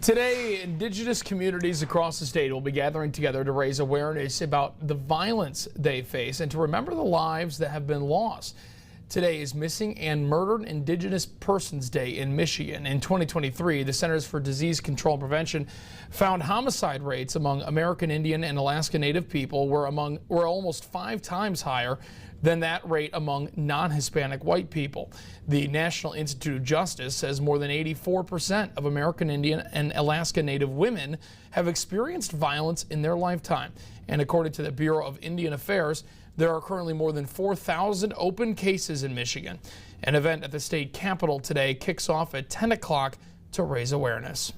Today, Indigenous communities across the state will be gathering together to raise awareness about the violence they face and to remember the lives that have been lost. Today is Missing and Murdered Indigenous Persons Day in Michigan. In 2023, the Centers for Disease Control and Prevention found homicide rates among American Indian and Alaska Native people were almost 5 times higher than that rate among non-Hispanic white people. The National Institute of Justice says more than 84% of American Indian and Alaska Native women have experienced violence in their lifetime. And according to the Bureau of Indian Affairs, there are currently more than 4,000 open cases in Michigan. An event at the state capitol today kicks off at 10 o'clock to raise awareness.